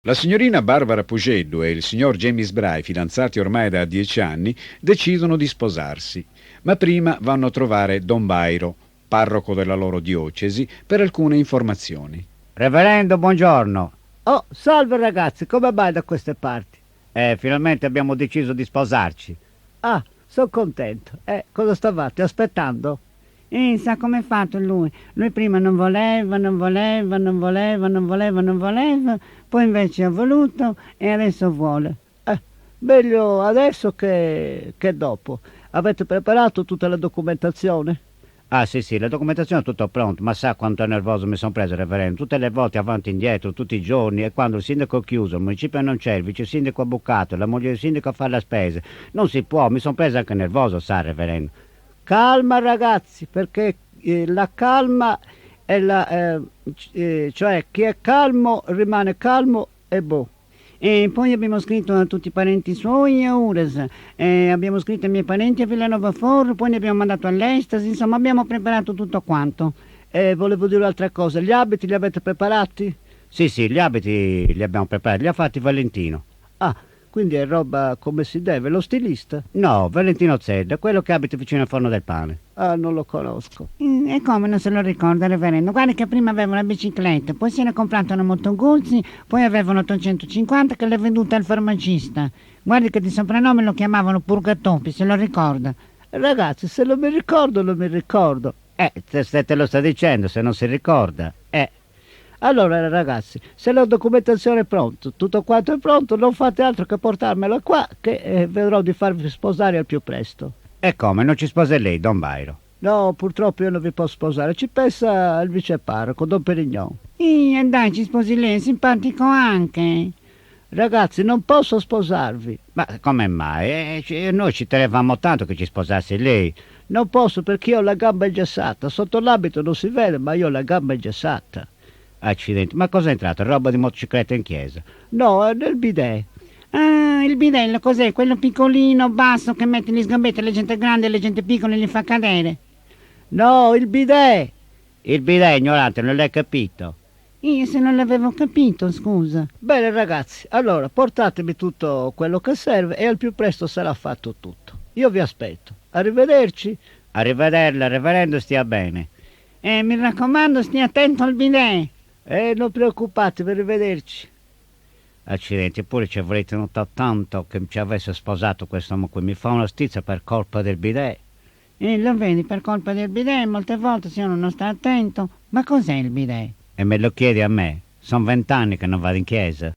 La signorina Barbara Pugedo e il signor James Bray, fidanzati ormai da 10 anni, decidono di sposarsi, ma prima vanno a trovare Don Bairo, parroco della loro diocesi, per alcune informazioni. Reverendo, buongiorno. Oh, salve ragazzi, come mai da queste parti? Finalmente abbiamo deciso di sposarci. Ah, sono contento. Cosa stavate aspettando? Sa come è fatto lui. Lui prima non voleva, poi invece ha voluto e adesso vuole. Meglio adesso che dopo. Avete preparato tutta la documentazione? Ah sì, la documentazione è tutto pronto, ma sa quanto nervoso mi sono preso, reverendo. Tutte le volte avanti e indietro, tutti i giorni, e quando il sindaco è chiuso, il municipio non c'è, il vice sindaco è bucato, la moglie del sindaco a fare la spesa. Non si può, mi sono preso anche nervoso, sa, reverendo. Calma ragazzi, perché la calma è cioè chi è calmo rimane calmo e boh. E poi abbiamo scritto a tutti i parenti suoi a Ures, abbiamo scritto ai miei parenti a Villanova Foro, poi ne abbiamo mandato all'Estasi, insomma abbiamo preparato tutto quanto. E volevo dire un'altra cosa, gli abiti li avete preparati? Sì, gli abiti li abbiamo preparati, li ha fatti Valentino. Ah, quindi è roba come si deve, lo stilista? No, Valentino Zedda, quello che abita vicino al forno del pane. Ah, non lo conosco. E come non se lo ricorda, reverendo? Guarda che prima aveva una bicicletta, poi se ne è comprata una Motoguzzi, poi aveva un 850 che l'ha venduta al farmacista. Guardi che di soprannome lo chiamavano Purgatopi, se lo ricorda. Ragazzi, se non mi ricordo, non mi ricordo. Se te lo sta dicendo, se non si ricorda. Allora ragazzi, se la documentazione è pronta, tutto quanto è pronto, non fate altro che portarmela qua, che vedrò di farvi sposare al più presto. E come, non ci sposa lei, Don Bairo? No, purtroppo io non vi posso sposare, ci pensa il viceparroco, Don Perignon. Dai, ci sposi lei, è simpatico anche. Ragazzi, non posso sposarvi. Ma come mai? Noi ci tenevamo tanto che ci sposasse lei. Non posso perché io ho la gamba ingessata, sotto l'abito non si vede, ma io ho la gamba ingessata. Accidenti, ma cosa è entrato? Roba di motocicletta in chiesa? No, è nel bidet. Ah, il bidello cos'è? Quello piccolino, basso, che mette gli sgambetti alle gente grande e alle gente piccola e li fa cadere? No, il bidet. Il bidet, ignorante, non l'hai capito? Io se non l'avevo capito, scusa. Bene ragazzi, allora portatemi tutto quello che serve e al più presto sarà fatto tutto. Io vi aspetto. Arrivederci. Arrivederla, reverendo, stia bene. Mi raccomando, stia attento al bidet. Non preoccupatevi, arrivederci. Accidenti, eppure ci avrei tenuto tanto che ci avesse sposato quest'uomo qui. Mi fa una stizza per colpa del bidet. Lo vedi, per colpa del bidet, molte volte se uno non sta attento. Ma cos'è il bidet? E me lo chiedi a me? Sono 20 anni che non vado in chiesa.